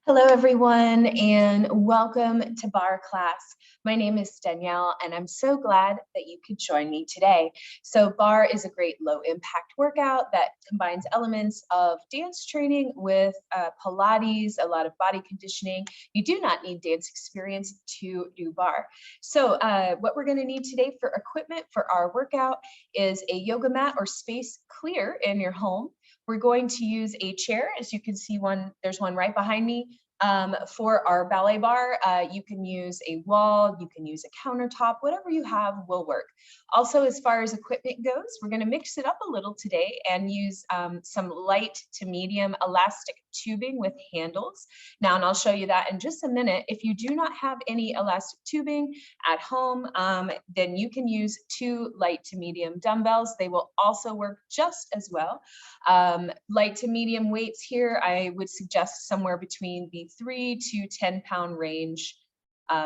Hello, everyone, and welcome to Barre class. My name is Danielle, and I'm so glad that you could join me today. So Barre is a great low-impact workout that combines elements of dance training with Pilates, a lot of body conditioning. You do not need dance experience to do Barre. So what we're going to need today for equipment for our workout is a yoga mat or space clear in your home. We're going to use a chair. As you can see, there's one right behind me. For our ballet bar, you can use a wall, you can use a countertop, whatever you have will work. Also, as far as equipment goes, we're going to mix it up a little today and use some light to medium elastic tubing with handles. Now, and I'll show you that in just a minute. If you do not have any elastic tubing at home, then you can use 2 light to medium dumbbells. They will also work just as well. Light to medium weights here, I would suggest somewhere between the 3 to 10 pound range,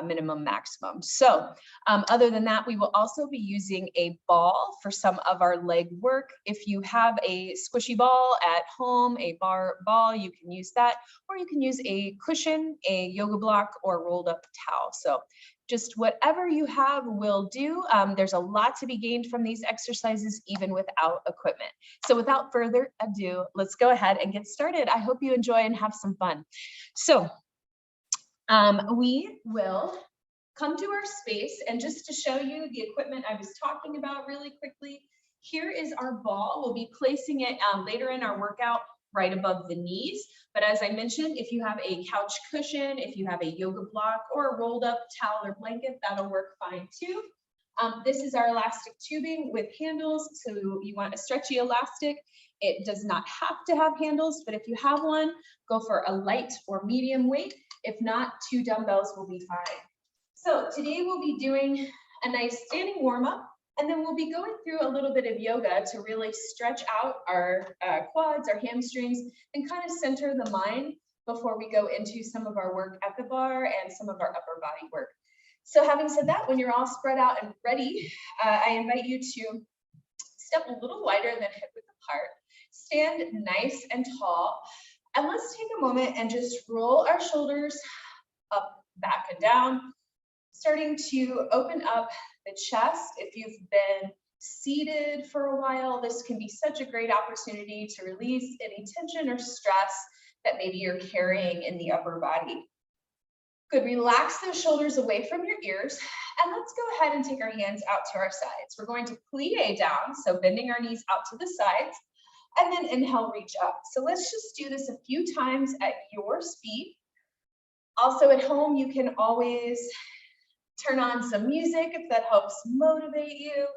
minimum maximum. So other than that, we will also be using a ball for some of our leg work. If you have a squishy ball at home, a bar ball, you can use that, or you can use a cushion, a yoga block, or rolled up towel. So just whatever you have will do. There's a lot to be gained from these exercises, even without equipment. So without further ado, let's go ahead and get started. I hope you enjoy and have some fun. So we will come to our space, and just to show you the equipment I was talking about really quickly, here is our ball. We'll be placing it later in our workout right above the knees. But as I mentioned, if you have a couch cushion, if you have a yoga block or a rolled up towel or blanket, that'll work fine too. This is our elastic tubing with handles. So you want a stretchy elastic. It does not have to have handles, but if you have one, go for a light or medium weight. If not, 2 dumbbells will be fine. So today we'll be doing a nice standing warm up, and then we'll be going through a little bit of yoga to really stretch out our quads, our hamstrings, and kind of center the mind before we go into some of our work at the bar and some of our upper body work. So having said that, when you're all spread out and ready, I invite you to step a little wider than hip width apart, stand nice and tall, and let's take a moment and just roll our shoulders up, back, and down, starting to open up the chest. If you've been seated for a while, this can be such a great opportunity to release any tension or stress that maybe you're carrying in the upper body. Good, relax those shoulders away from your ears, and let's go ahead and take our hands out to our sides. We're going to plie down, so bending our knees out to the sides, and then inhale, reach up. So let's just do this a few times at your speed. Also at home, you can always turn on some music if that helps motivate you.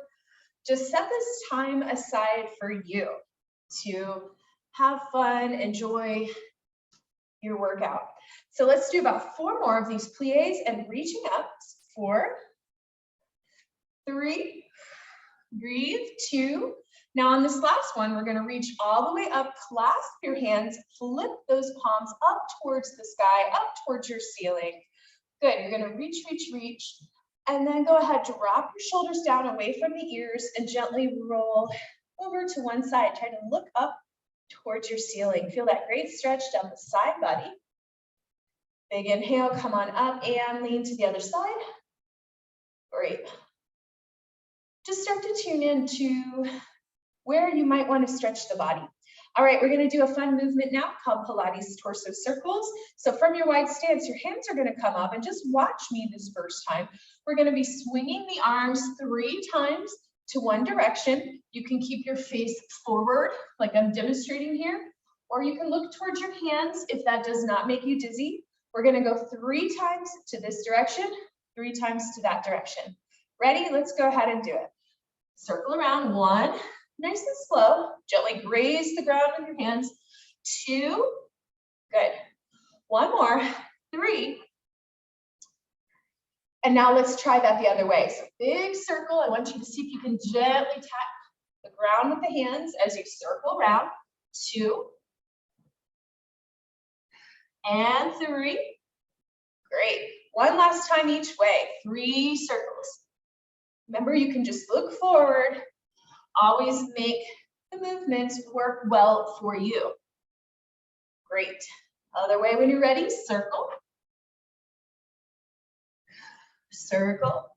Just set this time aside for you to have fun, enjoy your workout. So let's do about 4 more of these plies and reaching up. 4, 3, breathe, 2. Now on this last one, we're going to reach all the way up, clasp your hands, flip those palms up towards the sky, up towards your ceiling. Good, you're going to reach, reach, reach, and then go ahead, drop your shoulders down away from the ears and gently roll over to one side. Try to look up towards your ceiling. Feel that great stretch down the side body. Big inhale, come on up and lean to the other side. Great. Just start to tune into where you might want to stretch the body. All right, we're going to do a fun movement now called Pilates torso circles. So from your wide stance, your hands are going to come up, and just watch me this first time. We're going to be swinging the arms 3 times to one direction. You can keep your face forward like I'm demonstrating here, or you can look towards your hands if that does not make you dizzy. We're going to go 3 times to this direction, 3 times to that direction. Ready? Let's go ahead and do it. Circle around. 1, nice and slow. Gently graze the ground with your hands. 2, good. 1 more. 3. And now let's try that the other way. So big circle. I want you to see if you can gently tap the ground with the hands as you circle around. 2 and 3. Great. 1 last time each way. 3 circles. Remember, you can just look forward. Always make the movements work well for you. Great. Other way when you're ready, circle. Circle.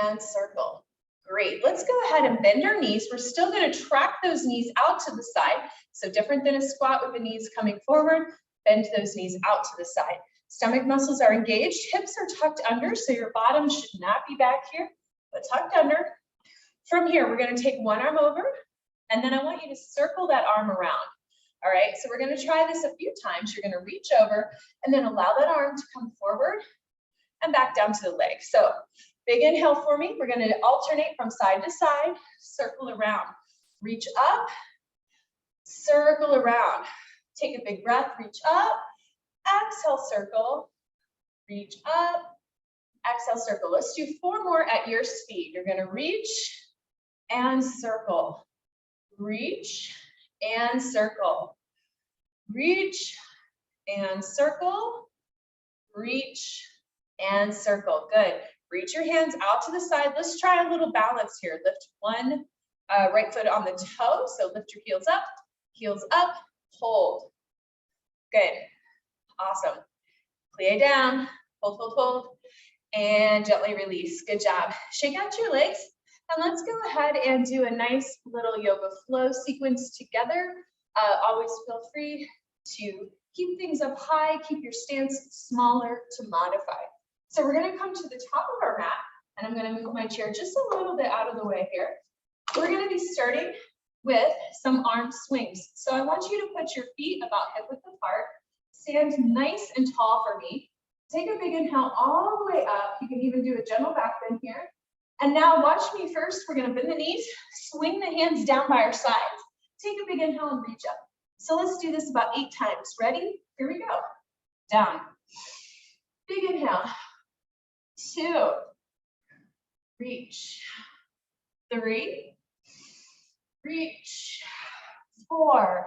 And circle. Great. Let's go ahead and bend our knees. We're still going to track those knees out to the side. So different than a squat with the knees coming forward, bend those knees out to the side. Stomach muscles are engaged. Hips are tucked under, so your bottom should not be back here, but tucked under. From here, we're going to take one arm over, and then I want you to circle that arm around. All right, so we're going to try this a few times. You're going to reach over and then allow that arm to come forward and back down to the leg. So big inhale for me. We're going to alternate from side to side, circle around, reach up, circle around. Take a big breath, reach up, exhale, circle, reach up, exhale, circle. Let's do 4 more at your speed. You're going to reach and circle, reach and circle, reach and circle, reach and circle. Good. Reach your hands out to the side. Let's try a little balance here. Lift one right foot on the toe. So lift your heels up, hold. Good. Awesome. Plie down, hold, hold, hold, and gently release. Good job. Shake out your legs, and let's go ahead and do a nice little yoga flow sequence together. Always feel free to keep things up high, keep your stance smaller to modify. So we're going to come to the top of our mat, and I'm going to move my chair just a little bit out of the way here. We're going to be starting with some arm swings. So I want you to put your feet about hip width apart, stand nice and tall for me. Take a big inhale all the way up. You can even do a gentle back bend here. And now watch me first. We're going to bend the knees, swing the hands down by our sides. Take a big inhale and reach up. So let's do this about 8 times. Ready? Here we go. Down. Big inhale. 2. Reach. 3. Reach. 4.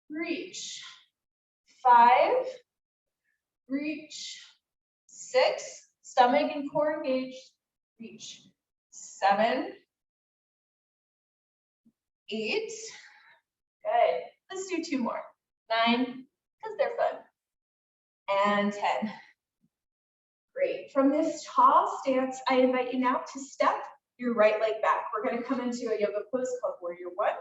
Reach. 5. Reach. 6. Stomach and core engaged. Reach. 7. 8. Good. Let's do 2 more. 9, because they're fun. And 10. Great. From this tall stance, I invite you now to step your right leg back. We're going to come into a yoga pose called Warrior One.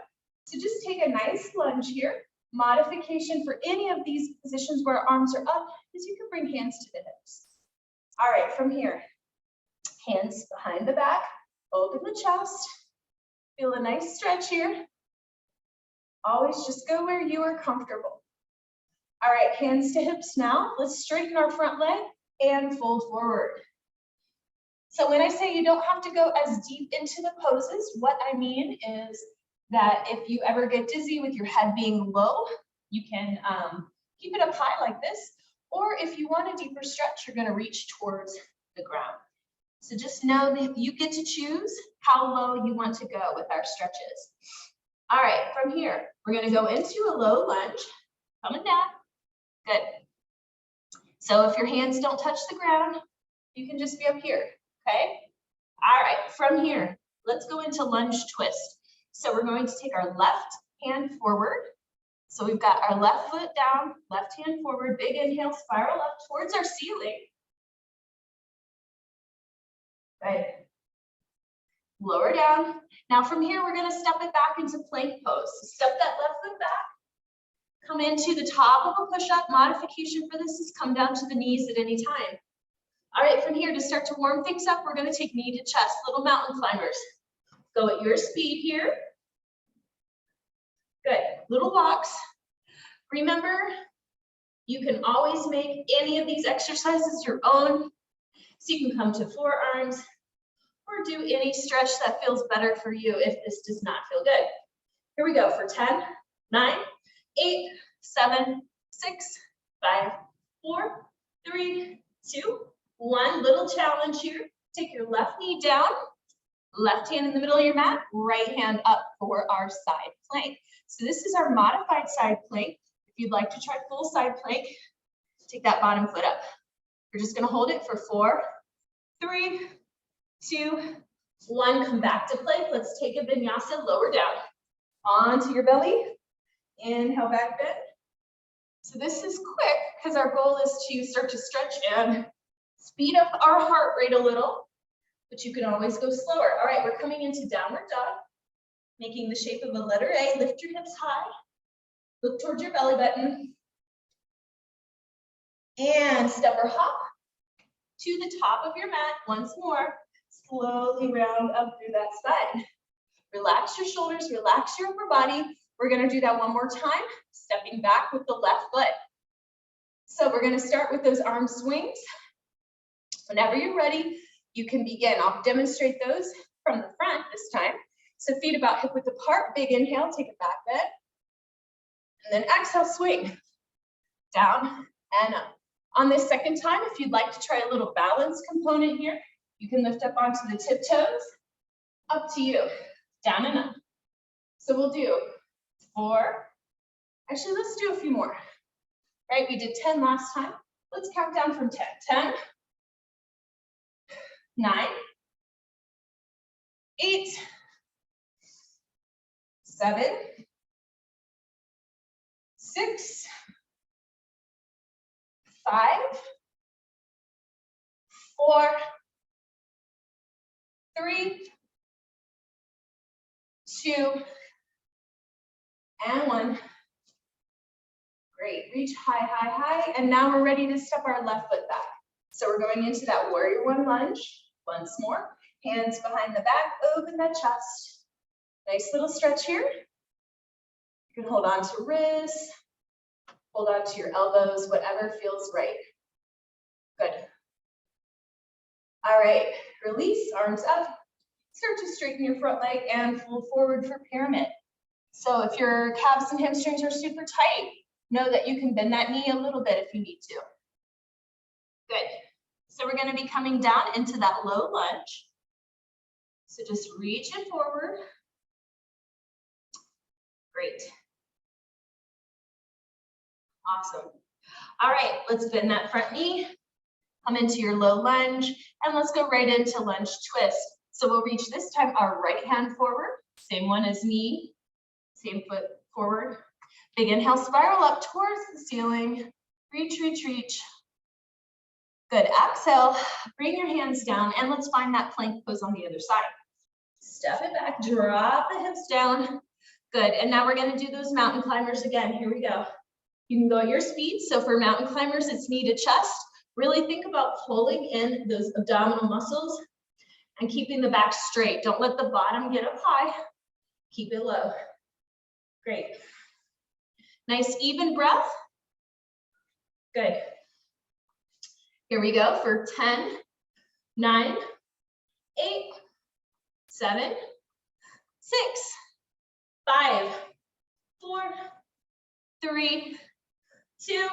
So just take a nice lunge here. Modification for any of these positions where arms are up is you can bring hands to the hips. All right, from here, hands behind the back, open the chest. Feel a nice stretch here. Always just go where you are comfortable. All right, hands to hips now. Let's straighten our front leg and fold forward. So when I say you don't have to go as deep into the poses, what I mean is that if you ever get dizzy with your head being low, you can keep it up high like this. Or if you want a deeper stretch, you're going to reach towards the ground. So just know that you get to choose how low you want to go with our stretches. All right, from here, we're going to go into a low lunge, coming down. Good. So if your hands don't touch the ground, you can just be up here, okay? All right, from here, let's go into lunge twist. So we're going to take our left hand forward. So we've got our left foot down, left hand forward, big inhale, spiral up towards our ceiling. Right. Lower down. Now from here, we're going to step it back into plank pose. So step that left foot back. Come into the top of a push-up. Modification for this is come down to the knees at any time. All right, from here, to start to warm things up, we're going to take knee to chest, little mountain climbers. Go at your speed here. Good. Little walks. Remember, you can always make any of these exercises your own. So you can come to forearms or do any stretch that feels better for you if this does not feel good. Here we go for 10, 9, 8, 7, 6, 5, 4, 3, 2, 1. Little challenge here. Take your left knee down, left hand in the middle of your mat, right hand up for our side plank. So this is our modified side plank. If you'd like to try full side plank, take that bottom foot up. We're just going to hold it for 4, 3, 2, 1. Come back to plank. Let's take a vinyasa, lower down. Onto your belly. Inhale, back bend. So this is quick because our goal is to start to stretch and speed up our heart rate a little, but you can always go slower. All right, we're coming into downward dog, making the shape of a letter A. Lift your hips high, look towards your belly button, and step or hop to the top of your mat. Once more, slowly round up through that side. Relax your shoulders, relax your upper body. We're gonna do that one more time, stepping back with the left foot. So we're gonna start with those arm swings. Whenever you're ready, you can begin. I'll demonstrate those from the front this time. So feet about hip width apart, big inhale, take a back bend. And then exhale, swing. Down and up. On this second time, if you'd like to try a little balance component here, you can lift up onto the tiptoes. Up to you. Down and up. So we'll do 4. Actually, let's do a few more. Right, we did 10 last time. Let's count down from 10. 10, 9, 8, 7, 6, 5, 4, 3, 2, and 1. Great, reach high, high, high. And now we're ready to step our left foot back. So we're going into that warrior one lunge. Once more, hands behind the back, open that chest. Nice little stretch here. You can hold on to wrists, hold on to your elbows, whatever feels right. Good. All right, release, arms up. Start to straighten your front leg and fold forward for pyramid. So if your calves and hamstrings are super tight, know that you can bend that knee a little bit if you need to. Good. So we're going to be coming down into that low lunge. So just reach it forward. Great. Awesome. All right, let's bend that front knee. Come into your low lunge, and let's go right into lunge twist. So we'll reach this time our right hand forward, same one as knee, same foot forward. Big inhale, spiral up towards the ceiling. Reach, reach, reach. Good, exhale, bring your hands down, and let's find that plank pose on the other side. Step it back, drop the hips down. Good, and now we're gonna do those mountain climbers again. Here we go. You can go at your speed. So for mountain climbers, it's knee to chest. Really think about pulling in those abdominal muscles and keeping the back straight. Don't let the bottom get up high. Keep it low. Great. Nice even breath. Good. Here we go for 10, 9, 8, 7, 6, 5, 4, 3, 2,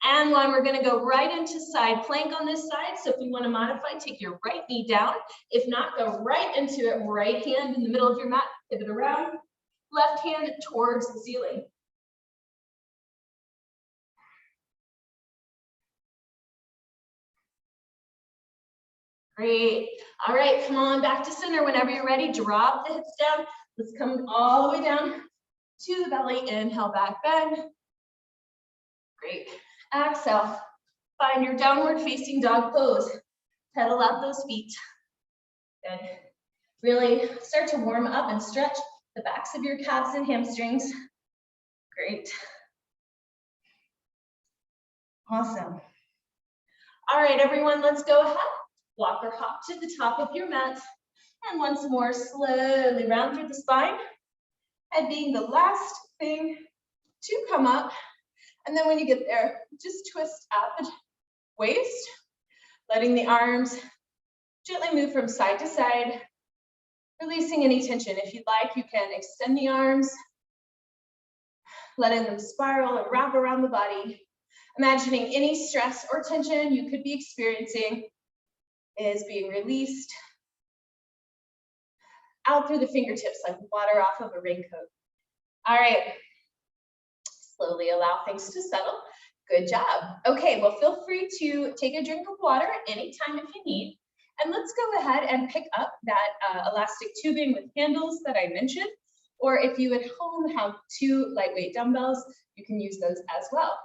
and 1. We're going to go right into side plank on this side. So if you want to modify, take your right knee down. If not, go right into it. Right hand in the middle of your mat, pivot around. Left hand towards the ceiling. Great. All right, come on back to center. Whenever you're ready, drop the hips down. Let's come all the way down to the belly. Inhale, back bend. Great. Exhale. Find your downward facing dog pose. Pedal out those feet. Good. Really start to warm up and stretch the backs of your calves and hamstrings. Great. Awesome. All right, everyone, let's go ahead. Walk or hop to the top of your mat. And once more, slowly round through the spine. Head being the last thing to come up. And then when you get there, just twist at the waist, letting the arms gently move from side to side, releasing any tension. If you'd like, you can extend the arms, letting them spiral and wrap around the body. Imagining any stress or tension you could be experiencing is being released out through the fingertips like water off of a raincoat. All right, slowly allow things to settle. Good job. Okay, well, feel free to take a drink of water anytime if you need. And let's go ahead and pick up that elastic tubing with handles that I mentioned. Or if you at home have 2 lightweight dumbbells, you can use those as well.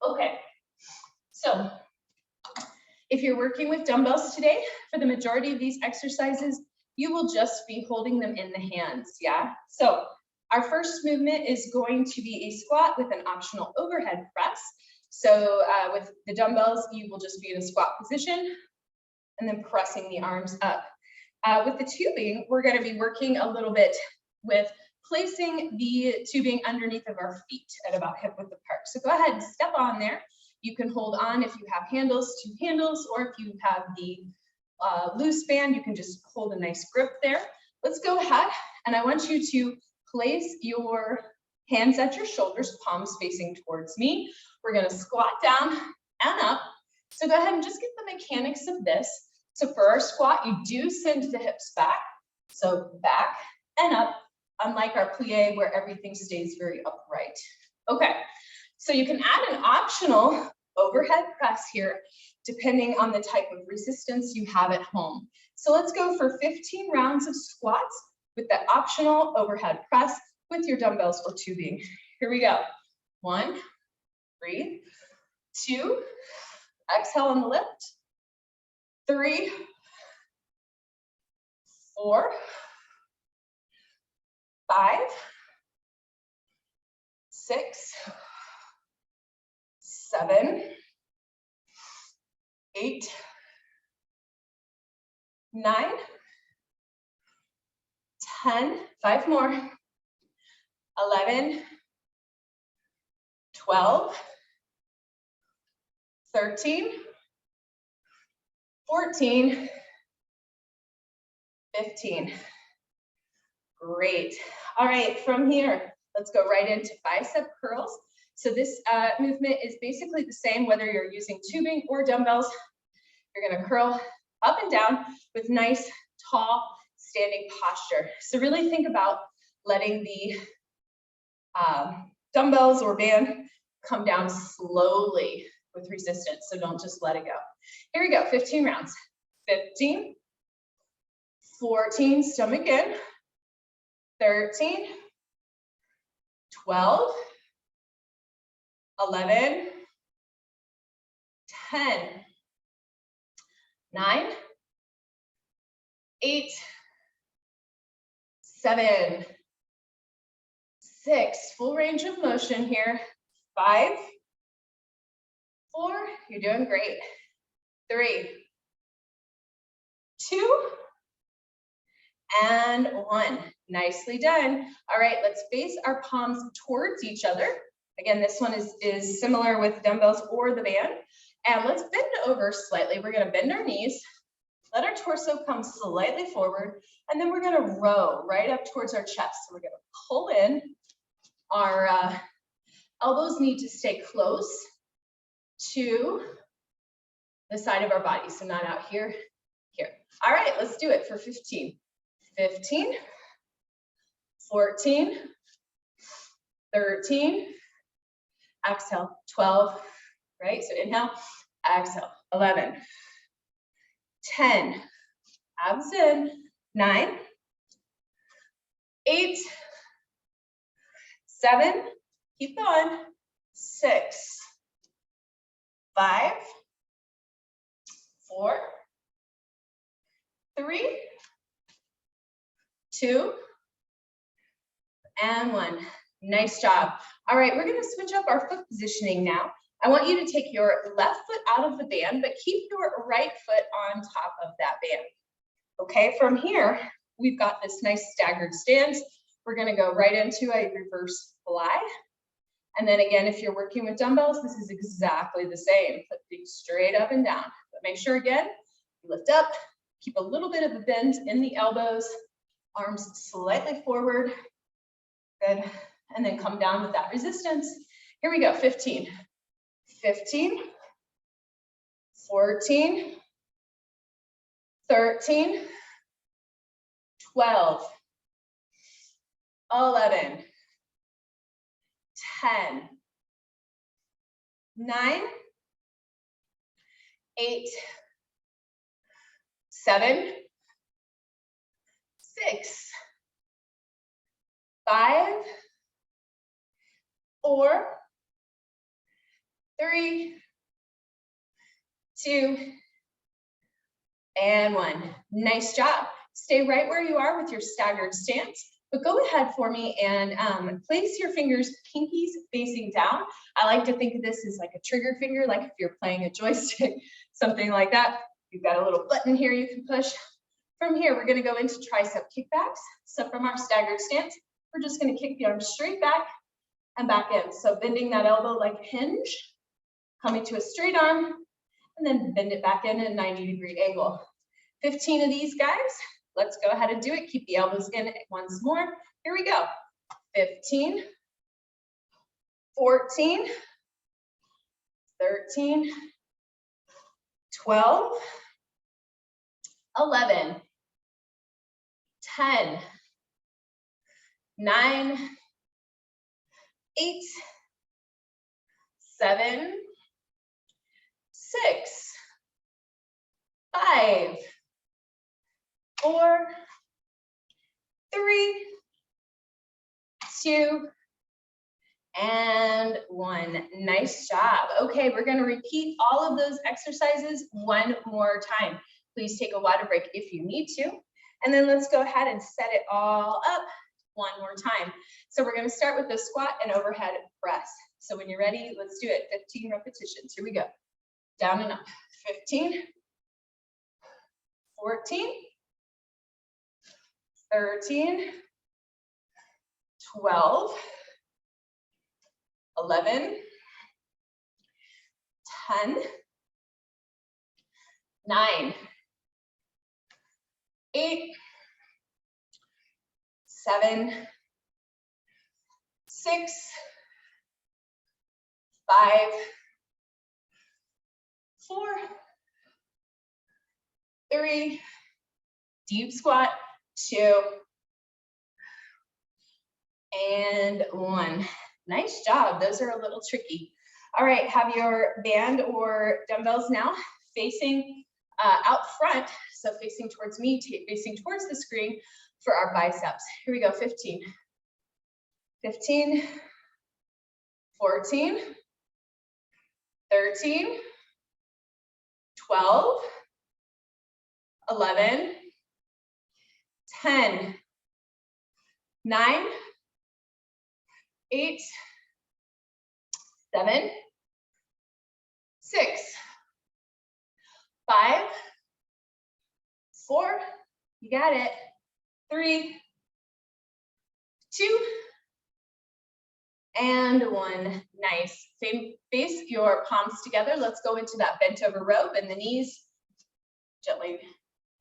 Okay, so if you're working with dumbbells today, for the majority of these exercises, you will just be holding them in the hands, yeah? So our first movement is going to be a squat with an optional overhead press. So with the dumbbells, you will just be in a squat position and then pressing the arms up. With the tubing, we're going to be working a little bit with placing the tubing underneath of our feet at about hip width apart. So go ahead and step on there. You can hold on if you have handles, 2 handles, or if you have the loose band, you can just hold a nice grip there. Let's go ahead, and I want you to place your hands at your shoulders, palms facing towards me. We're going to squat down and up. So go ahead and just get the mechanics of this. So for our squat, you do send the hips back. So back and up, unlike our plie where everything stays very upright. Okay, so you can add an optional overhead press here, depending on the type of resistance you have at home. So let's go for 15 rounds of squats with that optional overhead press with your dumbbells or tubing. Here we go. 1, breathe. 2, exhale on the lift. 3, 4, 5, 6, 7, 8, 9, 10, 5 more, 11, 12, 13, 14, 15. Great. All right, from here, let's go right into bicep curls. So this movement is basically the same whether you're using tubing or dumbbells. You're going to curl up and down with nice, tall, standing posture. So really think about letting the dumbbells or band come down slowly with resistance. So don't just let it go. Here we go, 15 rounds. 15, 14, stomach in, 13, 12, 11, 10, 9, 8, 7, 6, full range of motion here. 5, 4, you're doing great. 3, 2, and 1. Nicely done. All right, let's face our palms towards each other. Again, this one is similar with dumbbells or the band. And let's bend over slightly. We're going to bend our knees, let our torso come slightly forward, and then we're going to row right up towards our chest. So we're going to pull in. Our elbows need to stay close to the side of our body, so not out here, here. All right, let's do it for 15. 15, 14, 13, exhale, 12, right? So inhale, exhale, 11, 10, abs in, 9, 8, 7, keep going, 6, 5, 4, 3, 2, and 1. Nice job. All right, we're going to switch up our foot positioning now. I want you to take your left foot out of the band, but keep your right foot on top of that band. Okay, from here, we've got this nice staggered stance. We're going to go right into a reverse fly. And then again, if you're working with dumbbells, this is exactly the same. Put feet straight up and down. But make sure, again, you lift up, keep a little bit of a bend in the elbows, arms slightly forward. Good. And then come down with that resistance. Here we go, 15, 15, 14, 13, 12, 11, 10, 9, 8, 7, 6, 5, 4, 3, 2, and 1. Nice job. Stay right where you are with your staggered stance, but go ahead for me and place your fingers, pinkies facing down. I like to think of this as like a trigger finger, like if you're playing a joystick, something like that. You've got a little button here you can push. From here, we're going to go into tricep kickbacks. So from our staggered stance, we're just going to kick the arm straight back and back in. So bending that elbow like a hinge, coming to a straight arm, and then bend it back in at a 90-degree angle. 15 of these guys. Let's go ahead and do it. Keep the elbows in once more. Here we go. 15, 14, 13, 12, 11, 10, 9, 8, 7, 6, 5, 4, 3, 2, and 1. Nice job. Okay, we're going to repeat all of those exercises one more time. Please take a water break if you need to. And then let's go ahead and set it all up one more time. So we're going to start with the squat and overhead press. So when you're ready, let's do it. 15 repetitions. Here we go. Down and up. 15, 14, 13, 12, 11, 10, 9, 8, 7, 6, 5, 4, 3, deep squat, 2, and 1. Nice job. Those are a little tricky. All right, have your band or dumbbells now facing out front, so facing towards me, facing towards the screen for our biceps. Here we go, 15, 15, 14, 13, 12, 11, 10, 9, 8, 7, 6, 5, 4, you got it, 3, 2, and 1. Nice. Face your palms together. Let's go into that bent over row, bend the knees, gently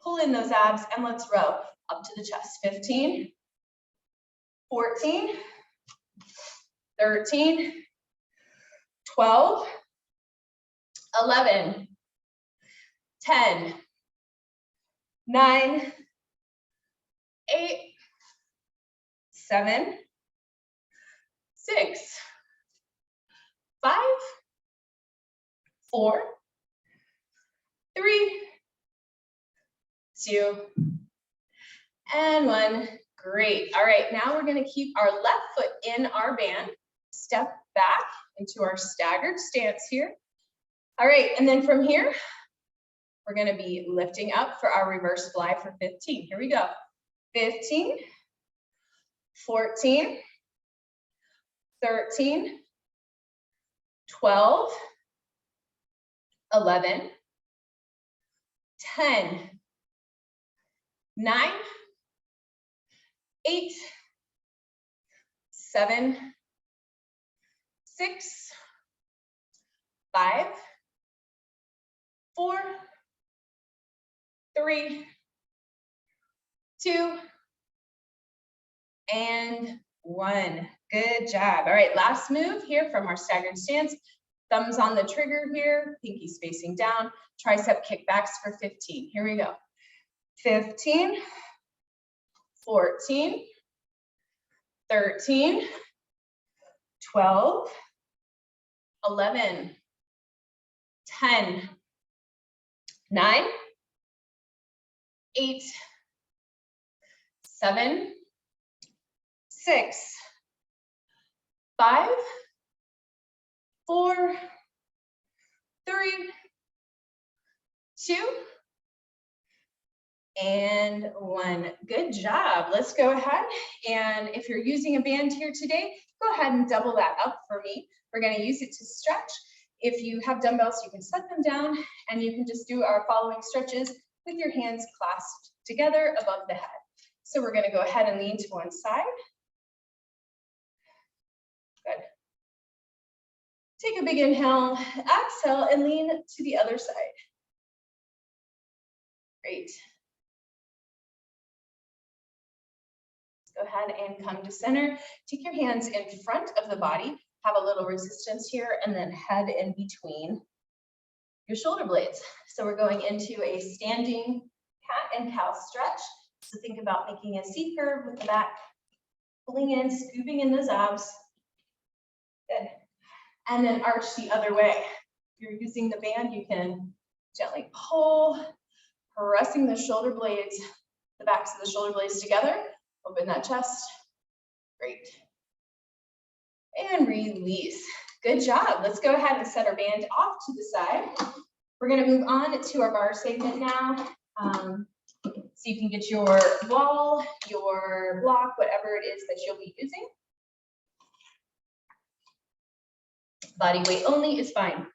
pull in those abs, and let's row up to the chest. 15, 14, 13, 12, 11, 10, 9, 8, 7, 6, 5, 4, 3, 2, and 1. Great. All right, now we're going to keep our left foot in our band. Step back into our staggered stance here. All right, and then from here, we're going to be lifting up for our reverse fly for 15. Here we go. 15, 14, 13, 12, 11, 10, 9, 8, 7, 6, 5, 4, 3, 2, and 1. Good job. All right, last move here from our staggered stance. Thumbs on the trigger here, pinkies facing down, tricep kickbacks for 15. Here we go. 15, 14, 13, 12, 11, 10, 9, 8, 7, 6, 5, 4, 3, 2, and 1. Good job. Let's go ahead. And if you're using a band here today, go ahead and double that up for me. We're going to use it to stretch. If you have dumbbells, you can set them down and you can just do our following stretches with your hands clasped together above the head. So we're going to go ahead and lean to one side. Good. Take a big inhale, exhale, and lean to the other side. Great. Go ahead and come to center. Take your hands in front of the body. Have a little resistance here, and then head in between your shoulder blades. So we're going into a standing cat and cow stretch. So think about making a C curve with the back, pulling in, scooping in those abs. Good. And then arch the other way. If you're using the band, you can gently pull, pressing the shoulder blades, the backs of the shoulder blades together. Open that chest. Great. And release. Good job. Let's go ahead and set our band off to the side. We're going to move on to our bar segment now. So you can get your wall, your block, whatever it is that you'll be using. Body weight only is fine.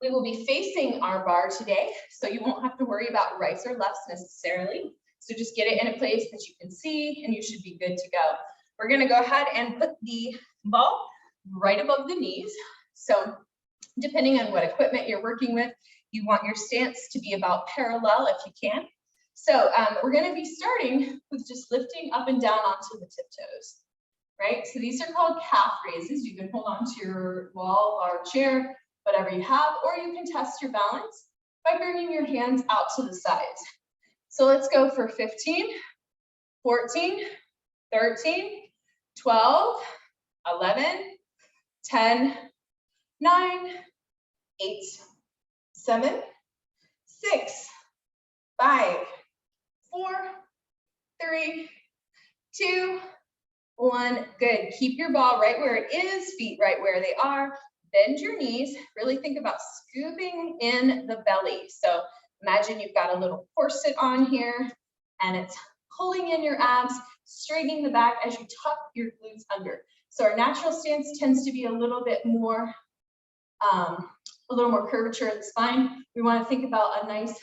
We will be facing our bar today, so you won't have to worry about rights or lefts necessarily. So just get it in a place that you can see and you should be good to go. We're going to go ahead and put the ball right above the knees. So depending on what equipment you're working with, you want your stance to be about parallel if you can. So we're going to be starting with just lifting up and down onto the tiptoes, right? So these are called calf raises. You can hold on to your wall or chair, whatever you have, or you can test your balance by bringing your hands out to the sides. So let's go for 15, 14, 13, 12, 11, 10, 9, 8, 7, 6, 5, 4, 3, 2, 1. Good. Keep your ball right where it is, feet right where they are. Bend your knees. Really think about scooping in the belly. So imagine you've got a little corset on here and it's pulling in your abs, straightening the back as you tuck your glutes under. So our natural stance tends to be a little bit more curvature in the spine. We want to think about a nice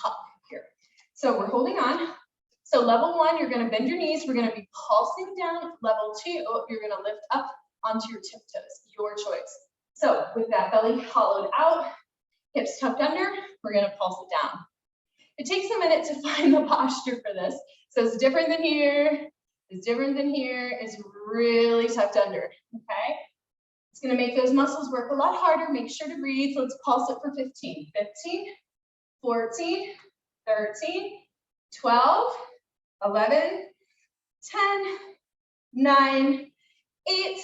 tuck here. So we're holding on. So level 1, you're going to bend your knees. We're going to be pulsing down. Level 2, you're going to lift up onto your tiptoes, your choice. So with that belly hollowed out, hips tucked under, we're going to pulse it down. It takes a minute to find the posture for this. So it's different than here. It's different than here. It's really tucked under, okay? It's going to make those muscles work a lot harder. Make sure to breathe. Let's pulse it for 15, 15, 14, 13, 12, 11, 10, 9, 8,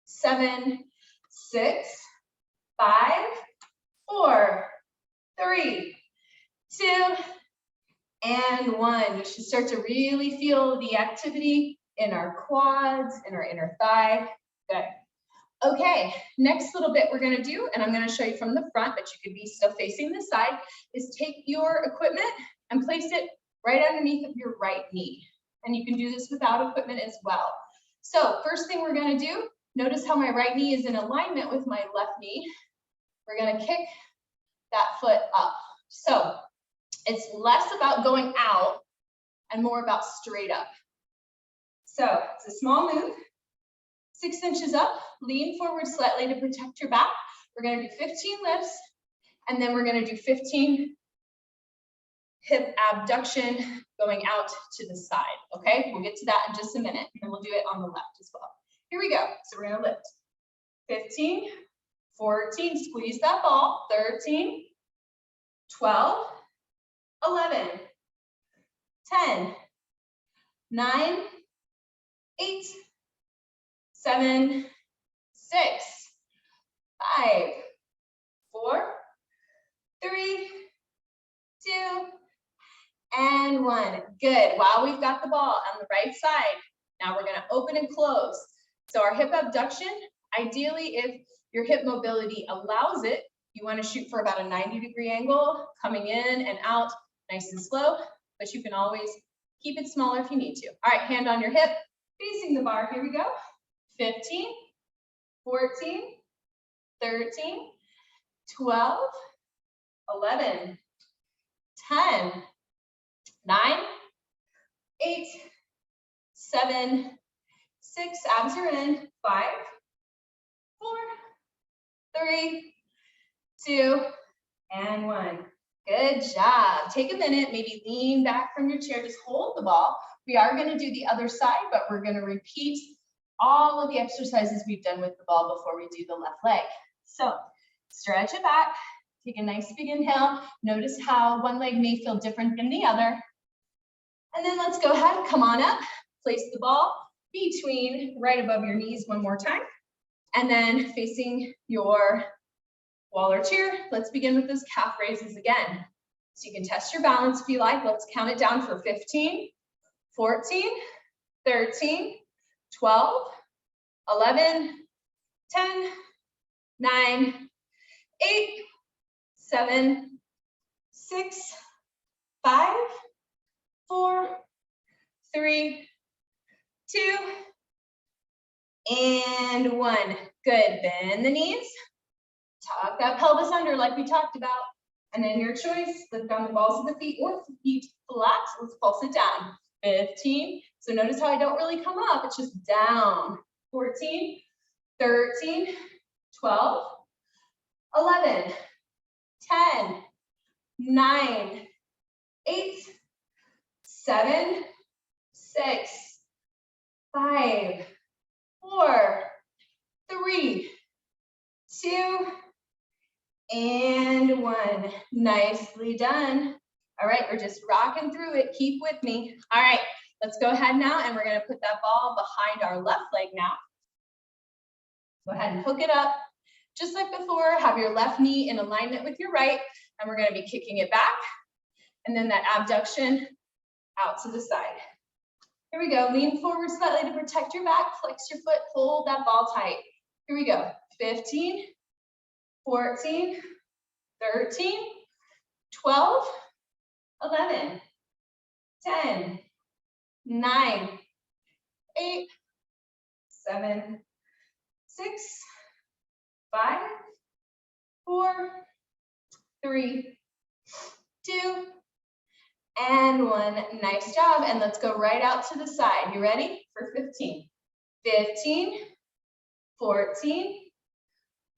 7, 6, 5, 4, 3, 2, and 1. You should start to really feel the activity in our quads, in our inner thigh. Good. Okay, next little bit we're going to do, and I'm going to show you from the front, but you could be still facing the side, is take your equipment and place it right underneath of your right knee. And you can do this without equipment as well. So first thing we're going to do, notice how my right knee is in alignment with my left knee. We're going to kick that foot up. So it's less about going out and more about straight up. So it's a small move. 6 inches up, lean forward slightly to protect your back. We're going to do 15 lifts, and then we're going to do 15 hip abduction going out to the side, okay? We'll get to that in just a minute, and we'll do it on the left as well. Here we go. So we're going to lift. 15, 14, squeeze that ball. 13, 12, 11, 10, 9, 8, 7, 6, 5, 4, 3, 2, and 1. Good. While we've got the ball on the right side, now we're going to open and close. So our hip abduction, ideally, if your hip mobility allows it, you want to shoot for about a 90-degree angle, coming in and out nice and slow, but you can always keep it smaller if you need to. All right, hand on your hip, facing the bar. Here we go. 15, 14, 13, 12, 11, 10, 9, 8, 7, 6, abs are in, 5, 4, 3, 2, and 1. Good job. Take a minute, maybe lean back from your chair, just hold the ball. We are going to do the other side, but we're going to repeat all of the exercises we've done with the ball before we do the left leg. So stretch it back, take a nice big inhale. Notice how one leg may feel different than the other. And then let's go ahead, come on up, place the ball between right above your knees one more time. And then facing your wall or chair, let's begin with those calf raises again. So you can test your balance if you like. Let's count it down for 15, 14, 13, 12, 11, 10, 9, 8, 7, 6, 5, 4, 3, 2, and 1. Good. Bend the knees. Tuck that pelvis under like we talked about. And then your choice, lift down the balls of the feet or feet flat. Let's pulse it down. 15. So notice how I don't really come up. It's just down. 14, 13, 12, 11, 10, 9, 8, 7, 6, 5, 4, 3, 2, and 1. Nicely done. All right, we're just rocking through it. Keep with me. All right, let's go ahead now, and we're going to put that ball behind our left leg now. Go ahead and hook it up. Just like before, have your left knee in alignment with your right, and we're going to be kicking it back. And then that abduction out to the side. Here we go. Lean forward slightly to protect your back. Flex your foot. Hold that ball tight. Here we go. 15, 14, 13, 12, 11, 10, 9, 8, 7, 6, 5, 4, 3, 2, and 1. Nice job. And let's go right out to the side. You ready? For 15. 15, 14,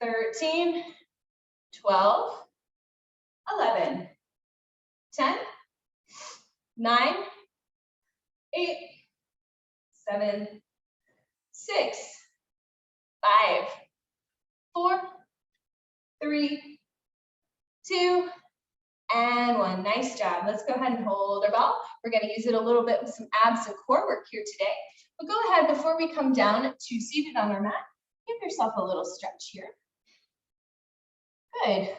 13, 12, 11, 10, 9, 8, 7, 6, 5, 4, 3, 2, and 1. Nice job. Let's go ahead and hold our ball. We're going to use it a little bit with some abs and core work here today. But go ahead, before we come down to seated on our mat, give yourself a little stretch here. Good.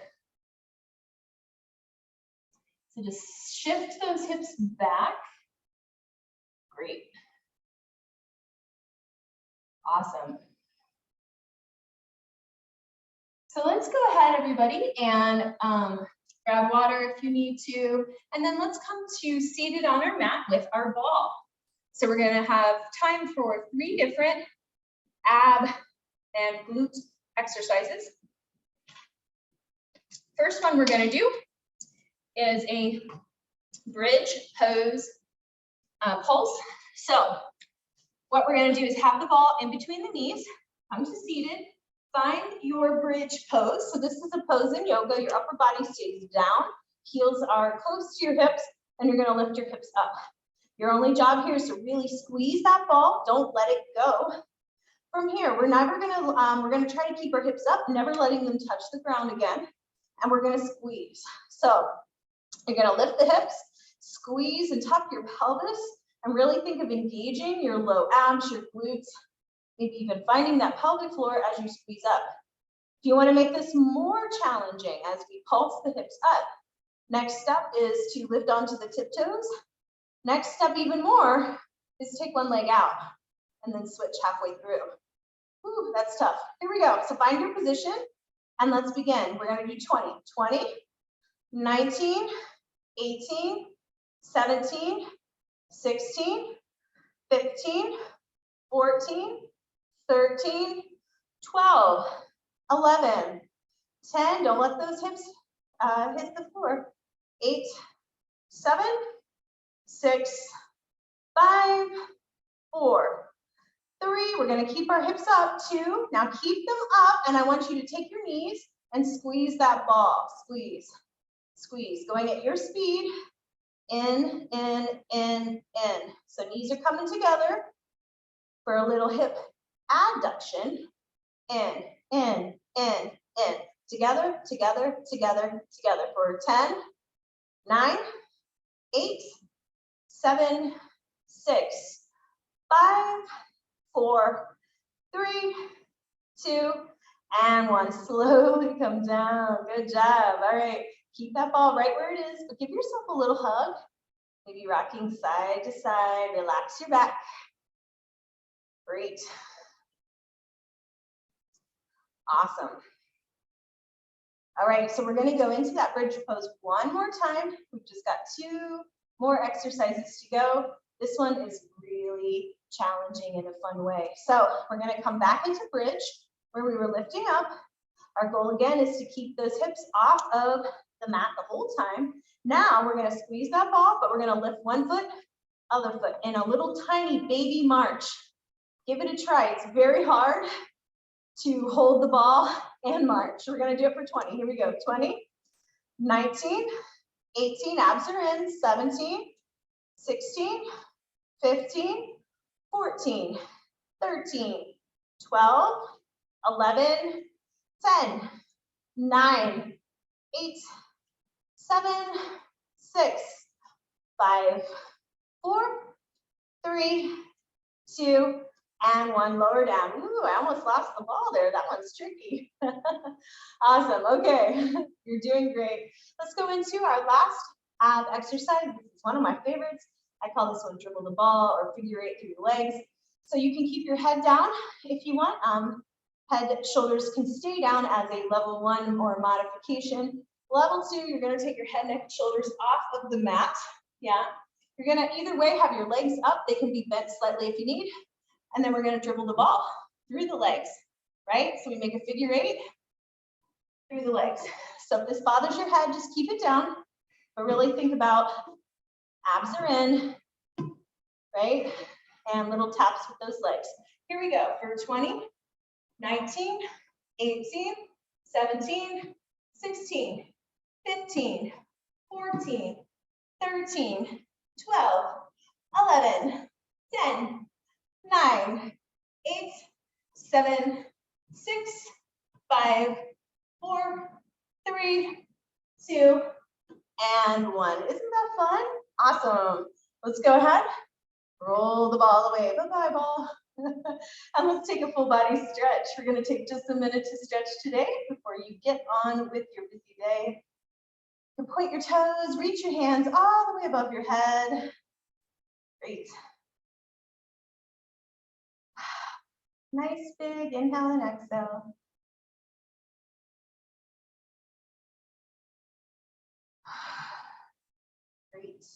So just shift those hips back. Great. Awesome. So let's go ahead, everybody, and grab water if you need to. And then let's come to seated on our mat with our ball. So we're going to have time for 3 different ab and glute exercises. First one we're going to do is a bridge pose pulse. So what we're going to do is have the ball in between the knees, come to seated, find your bridge pose. So this is a pose in yoga. Your upper body stays down, heels are close to your hips, and you're going to lift your hips up. Your only job here is to really squeeze that ball. Don't let it go. From here, we're going to try to keep our hips up, never letting them touch the ground again. And we're going to squeeze. So you're going to lift the hips, squeeze and tuck your pelvis, and really think of engaging your low abs, your glutes, maybe even finding that pelvic floor as you squeeze up. If you want to make this more challenging as we pulse the hips up, Next step is to lift onto the tiptoes. Next step, even more, is take one leg out and then switch halfway through. Whew, that's tough. Here we go. So find your position and let's begin. We're going to do 20, 20, 19, 18, 17, 16, 15, 14, 13, 12, 11, 10. Don't let those hips hit the floor. 8, 7, 6, 5, 4, 3. We're going to keep our hips up. 2. Now keep them up, and I want you to take your knees and squeeze that ball. Squeeze, squeeze, going at your speed. In, in, in, in. So knees are coming together for a little hip abduction. In, in, in, in. Together, together, together, together for 10, 9, 8, 7, 6, 5, 4, 3, 2, and 1. Slowly come down. Good job. All right. Keep that ball right where it is, but give yourself a little hug. Maybe rocking side to side. Relax your back. Great. Awesome. All right, so we're going to go into that bridge pose one more time. We've just got 2 more exercises to go. This one is really challenging in a fun way. So we're going to come back into bridge where we were lifting up. Our goal again is to keep those hips off of the mat the whole time. Now we're going to squeeze that ball, but we're going to lift one foot, other foot in a little tiny baby march. Give it a try. It's very hard to hold the ball and march. We're going to do it for 20. Here we go. 20, 19, 18, abs are in, 17, 16, 15, 14, 13, 12, 11, 10, 9, 8, 7, 6, 5, 4, 3, 2, and 1. Lower down. Ooh, I almost lost the ball there. That one's tricky. Awesome. Okay, you're doing great. Let's go into our last ab exercise. This is one of my favorites. I call this one dribble the ball or figure 8 through the legs. So you can keep your head down if you want. Head, shoulders can stay down as a level 1 or modification. Level 2, you're going to take your head, neck, shoulders off of the mat. Yeah. You're going to either way have your legs up. They can be bent slightly if you need. And then we're going to dribble the ball through the legs, right? So we make a figure 8 through the legs. So if this bothers your head, just keep it down. But really think about abs are in, right? And little taps with those legs. Here we go for 20, 19, 18, 17, 16, 15, 14, 13, 12, 11, 10, 9, 8, 7, 6, 5, 4, 3, 2, and 1. Isn't that fun? Awesome. Let's go ahead. Roll the ball away. Bye-bye, ball. And let's take a full body stretch. We're going to take just a minute to stretch today before you get on with your busy day. You can point your toes, reach your hands all the way above your head. Great. Nice big inhale and exhale. Great.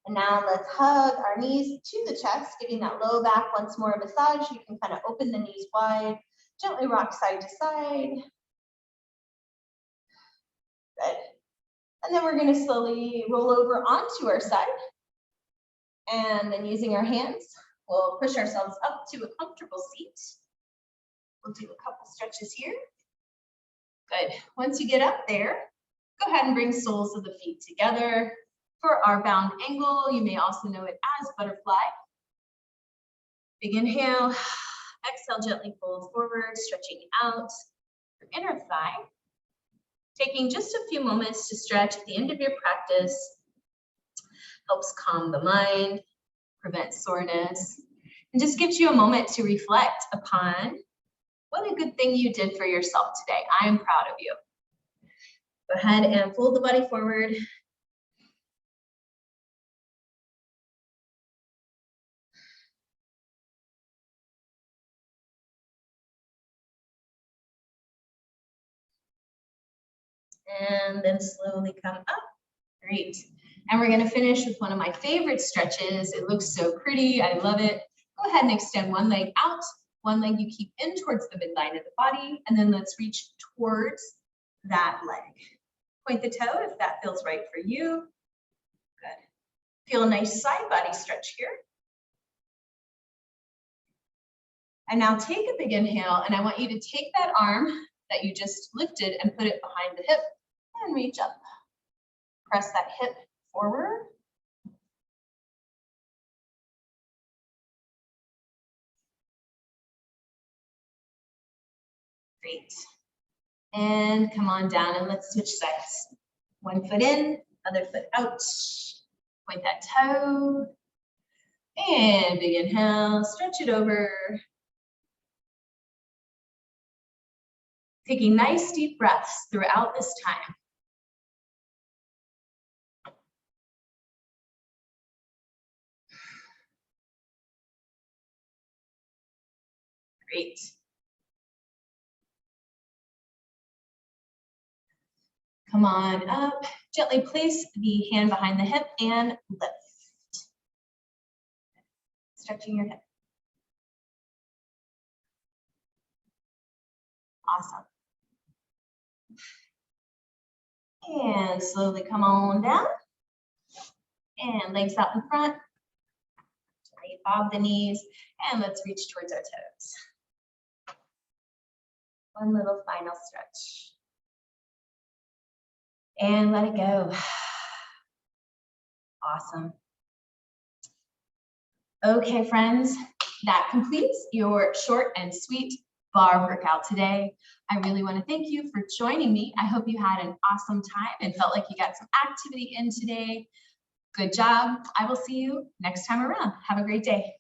And now let's hug our knees to the chest, giving that low back once more a massage. You can kind of open the knees wide, gently rock side to side. Good. And then we're going to slowly roll over onto our side. And then using our hands, we'll push ourselves up to a comfortable seat. We'll do a couple stretches here. Good. Once you get up there, go ahead and bring soles of the feet together for our bound angle. You may also know it as butterfly. Big inhale. Exhale, gently fold forward, stretching out your inner thigh. Taking just a few moments to stretch at the end of your practice helps calm the mind, prevent soreness, and just gives you a moment to reflect upon what a good thing you did for yourself today. I am proud of you. Go ahead and fold the body forward. And then slowly come up. Great. And we're going to finish with one of my favorite stretches. It looks so pretty. I love it. Go ahead and extend one leg out. One leg you keep in towards the midline of the body. And then let's reach towards that leg. Point the toe if that feels right for you. Good. Feel a nice side body stretch here. And now take a big inhale. And I want you to take that arm that you just lifted and put it behind the hip and reach up. Press that hip forward. Great. And come on down and let's switch sides. One foot in, other foot out. Point that toe. And big inhale, stretch it over. Taking nice deep breaths throughout this time. Great. Come on up. Gently place the hand behind the hip and lift. Stretching your hip. Awesome. And slowly come on down. And legs out in front. Gently bob the knees. And let's reach towards our toes. One little final stretch. And let it go. Awesome. Okay, friends, that completes your short and sweet bar workout today. I really want to thank you for joining me. I hope you had an awesome time and felt like you got some activity in today. Good job. I will see you next time around. Have a great day.